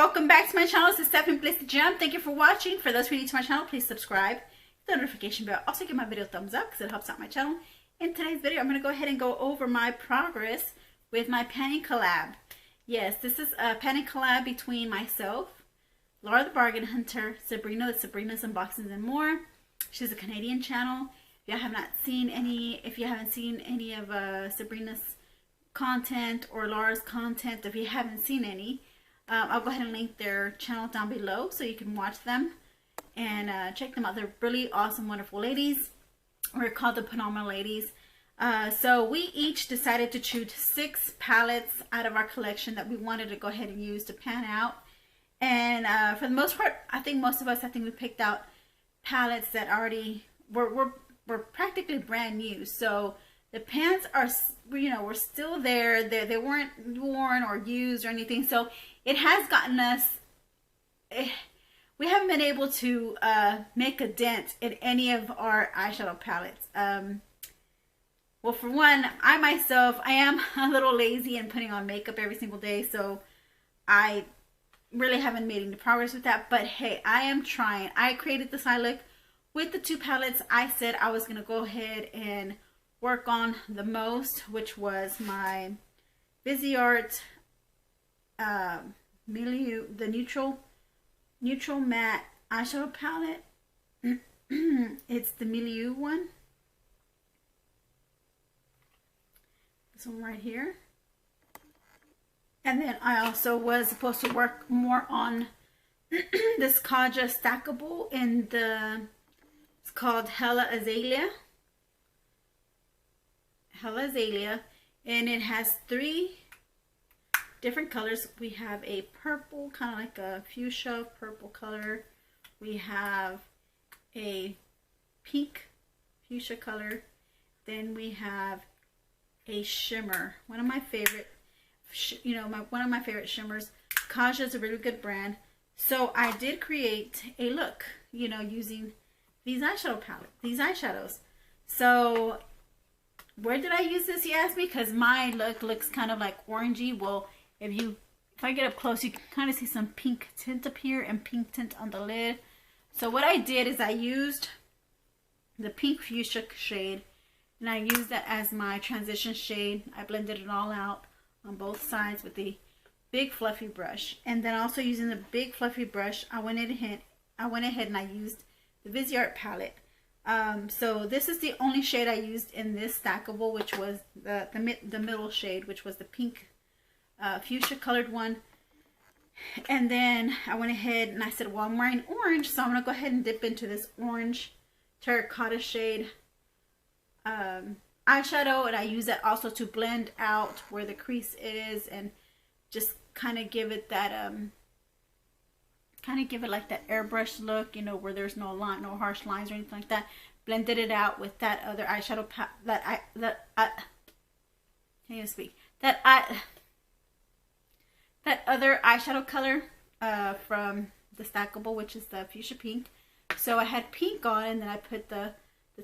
Welcome back to my channel. This is Stephanie Bliss the Gem. Thank you for watching. For those who are new to my channel, please subscribe. Hit the notification bell. Also give my video a thumbs up because it helps out my channel. In today's video, I'm going to go ahead and go over my progress with my panty collab. Yes, this is a panty collab between myself, Laura the Bargain Hunter, Sabrina with Sabrina's Unboxings and More. She's a Canadian channel. If you have not seen any, if you haven't seen any of Sabrina's content or Laura's content, if you haven't seen any, I'll go ahead and link their channel down below so you can watch them and check them out. They're really awesome, wonderful ladies. We're called the Panomenal ladies. So we each decided to choose 6 palettes out of our collection that we wanted to go ahead and use to pan out. And for the most part, I think most of us, we picked out palettes that already were practically brand new. So the pants are, were still there. They weren't worn or used or anything. So it has gotten us, we haven't been able to make a dent in any of our eyeshadow palettes. Well, for one, I myself, I am a little lazy in putting on makeup every single day. So I really haven't made any progress with that. But hey, I am trying. I created this eye look with the 2 palettes. I said I was going to go ahead and work on the most, which was my Viseart Milieu, the neutral matte eyeshadow palette. It's the Milieu one. This one right here. And then I also was supposed to work more on this Kaja stackable in the, it's called Hella Azalea, and it has 3 different colors. We have a purple, kind of like a fuchsia purple color. We have a pink fuchsia color. Then we have a shimmer. One of my favorite, one of my favorite shimmers. Kaja is a really good brand. So I did create a look, using these eyeshadow palettes, these eyeshadows. So where did I use this, you ask me? Because my look looks kind of like orangey. Well, if I get up close, you can kind of see some pink tint up here and pink tint on the lid. So what I did is I used the pink fuchsia shade, and I used that as my transition shade. I blended it all out on both sides with the big fluffy brush. And then also using the big fluffy brush, I went ahead and I used the Viseart palette. So this is the only shade I used in this stackable, which was the middle shade, which was the pink fuchsia colored one. And then I went ahead and I said, well, I'm wearing orange, so I'm going to go ahead and dip into this orange terracotta shade eyeshadow, and I use that also to blend out where the crease is and just kind of give it that like that airbrush look, where there's no line, no harsh lines or anything like that. Blended it out with that other eyeshadow that other eyeshadow color from the stackable, which is the fuchsia pink. So I had pink on, and then I put the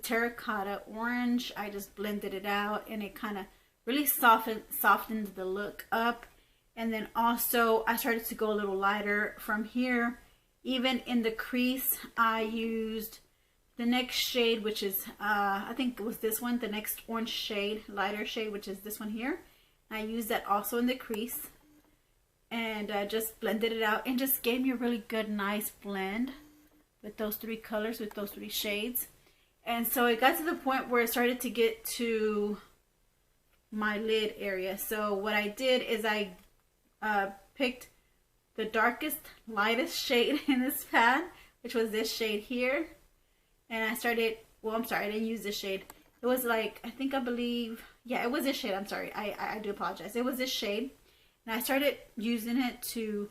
terracotta orange. I just blended it out, and it kind of really softened the look up. And then also I started to go a little lighter from here. Even in the crease, I used the next shade, which is I think it was this one, the next orange shade, lighter shade, which is this one here. I used that also in the crease, and just blended it out and just gave me a really good, nice blend with those 3 colors, with those 3 shades. And so it got to the point where it started to get to my lid area. So what I did is I picked the darkest, lightest shade in this pad, which was this shade here. And I started, well, I'm sorry, I didn't use this shade. It was like, I believe, yeah, it was this shade. I'm sorry, I do apologize. It was this shade. And I started using it to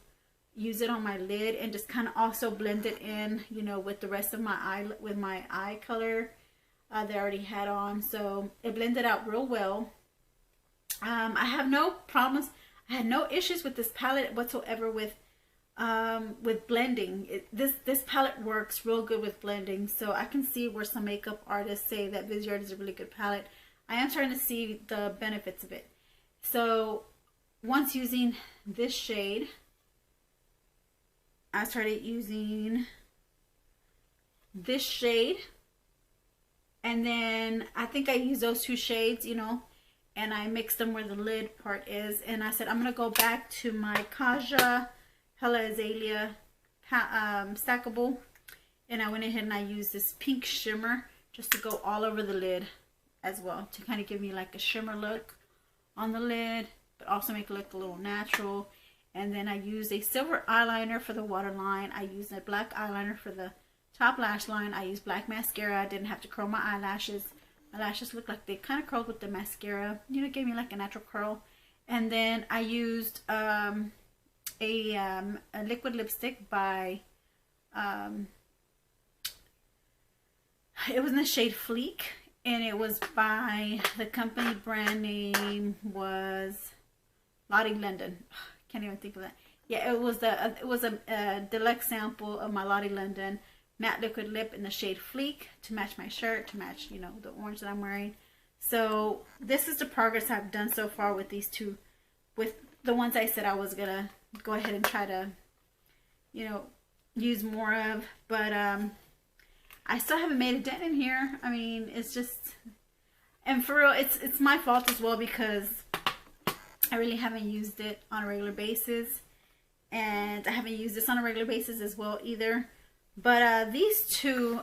use it on my lid and just kind of also blend it in, with the rest of my eye, with my eye color that I already had on. So it blended out real well. I have no problems. I had no issues with this palette whatsoever with blending. This palette works real good with blending. So I can see where some makeup artists say that Viseart is a really good palette. I am starting to see the benefits of it. So once using this shade, I started using this shade, and then I think I used those two shades, you know, and I mixed them where the lid part is. And I said I'm gonna go back to my Kaja Hella Azalea stackable, and I went ahead and I used this pink shimmer just to go all over the lid as well, to kind of give me like a shimmer look on the lid, but also make it look a little natural. And then I used a silver eyeliner for the waterline. I used a black eyeliner for the top lash line. I used black mascara. I didn't have to curl my eyelashes. My lashes look like they kind of curled with the mascara. You know, it gave me like a natural curl. And then I used a liquid lipstick by, it was in the shade Fleek. And it was by, the company brand name was Lottie London. Can't even think of that. Yeah, it was a deluxe sample of my Lottie London matte liquid lip in the shade Fleek to match my shirt, to match, you know, the orange that I'm wearing. So this is the progress I've done so far with these two, with the ones I said I was gonna go ahead and try to, you know, use more of, but I still haven't made a dent in here. I mean, it's just, and for real, it's my fault as well, because I really haven't used it on a regular basis, and I haven't used this on a regular basis as well either. But these two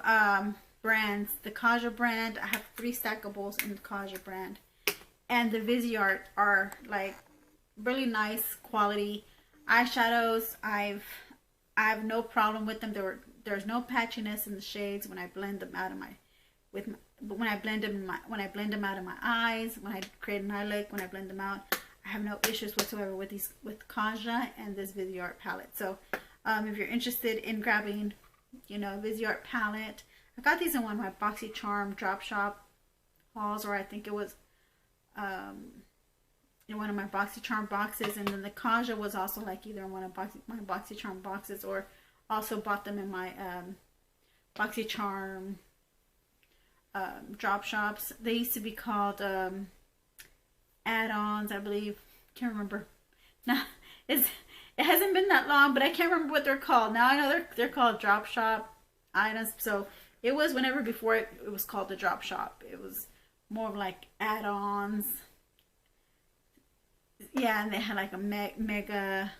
brands, the Kaja brand, I have 3 stackables in the Kaja brand, and the Viseart are like really nice quality eyeshadows. I have no problem with them. There's no patchiness in the shades when I blend them out of my, when I blend them out of my eyes, when I create an eye look, when I blend them out. I have no issues whatsoever with these, with Kaja and this Viseart palette. So if you're interested in grabbing, you know, Viseart palette, I got these in one of my BoxyCharm drop shop hauls, or I think it was in one of my BoxyCharm boxes. And then the Kaja was also like either in one of my BoxyCharm boxes, or also bought them in my BoxyCharm drop shops. They used to be called add-ons, I believe. Can't remember. Now it hasn't been that long, but I can't remember what they're called. Now I know they're called drop shop items. So it was whenever before it was called the drop shop. It was more of like add-ons. Yeah, and they had like a mega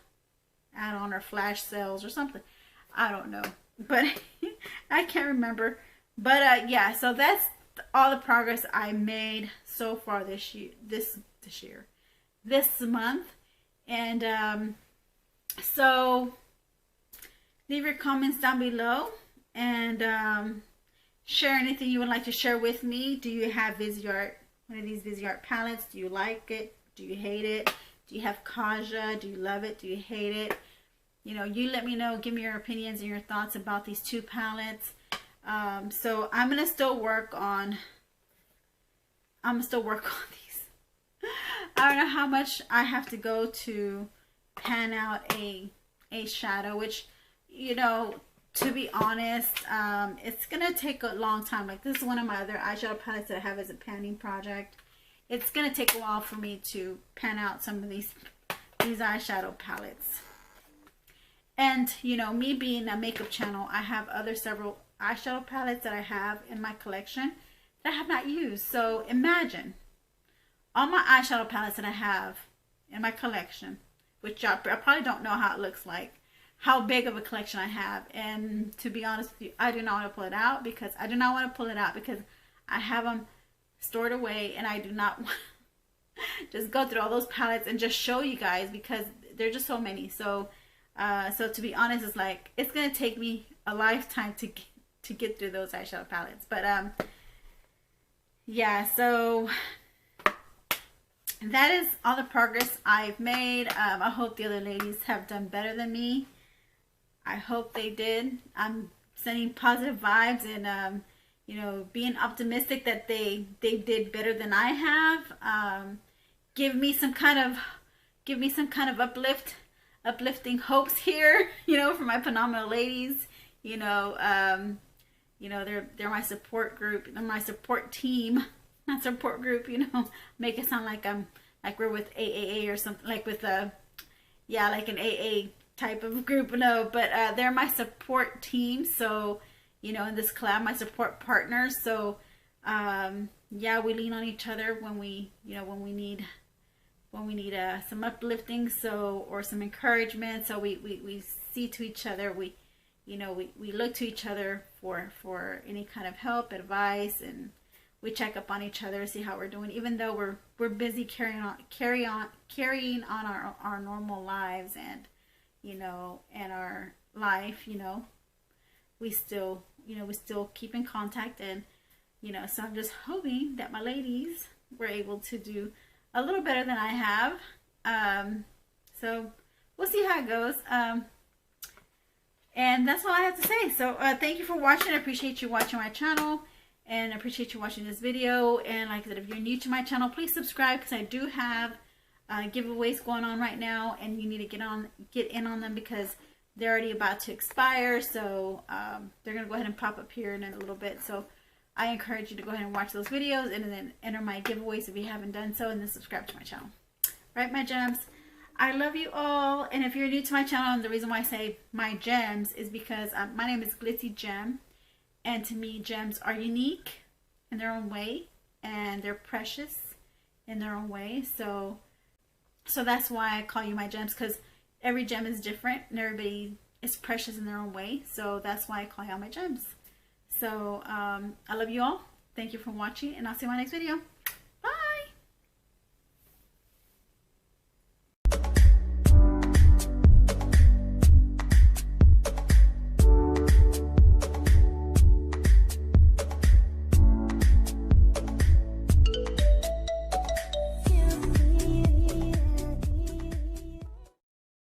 add-on or flash sales or something. I don't know, but I can't remember. But yeah, so that's all the progress I made so far this month. And so leave your comments down below, and share anything you would like to share with me. Do you have Viseart, one of these Viseart palettes? Do you like it? Do you hate it? Do you have Kaja? Do you love it? Do you hate it? You know, you let me know. Give me your opinions and your thoughts about these two palettes. So I'm gonna still work on these. I don't know how much I have to go to pan out a shadow, which, you know, to be honest, it's gonna take a long time. Like, this is one of my other eyeshadow palettes that I have as a panning project. It's gonna take a while for me to pan out some of these eyeshadow palettes. And, you know, me being a makeup channel, I have several eyeshadow palettes that I have in my collection that I have not used. So imagine all my eyeshadow palettes that I have in my collection, which I probably don't know how it looks like, how big of a collection I have. And to be honest with you, I do not want to pull it out, because I have them stored away, and I do not want to just go through all those palettes and just show you guys, because there are just so many. So to be honest, it's like, it's going to take me a lifetime to get through those eyeshadow palettes. But yeah, so that is all the progress I've made. I hope the other ladies have done better than me. I hope they did. I'm sending positive vibes, and you know, being optimistic that they did better than I have. Give me some kind of uplifting hopes here, you know, for my Panomenal ladies. You know, they're my support group, they're my support team, not support group, you know, make it sound like we're with AAA or something, like with like an AA type of group, no, but they're my support team. So, you know, in this collab, my support partners. So, yeah, we lean on each other when we, you know, when we need some uplifting, so, or some encouragement. So we see to each other. We, you know, we look to each other for any kind of help, advice, and we check up on each other, see how we're doing, even though we're busy carrying on our normal lives, and, you know, and our life, you know, we still keep in contact. And, you know, so I'm just hoping that my ladies were able to do a little better than I have. So we'll see how it goes. And that's all I have to say. So thank you for watching. I appreciate you watching my channel, and I appreciate you watching this video. And like I said, if you're new to my channel, please subscribe, because I do have giveaways going on right now, and you need to get in on them, because they're already about to expire. So they're gonna go ahead and pop up here in a little bit. So I encourage you to go ahead and watch those videos, and then enter my giveaways if you haven't done so, and then subscribe to my channel. Right, my gems? I love you all. And if you're new to my channel, and the reason why I say my gems is because my name is Glitzzy Gem, and to me, gems are unique in their own way, and they're precious in their own way. So that's why I call you my gems, because every gem is different, and everybody is precious in their own way. So that's why I call y'all my gems. So I love you all. Thank you for watching, and I'll see you in my next video.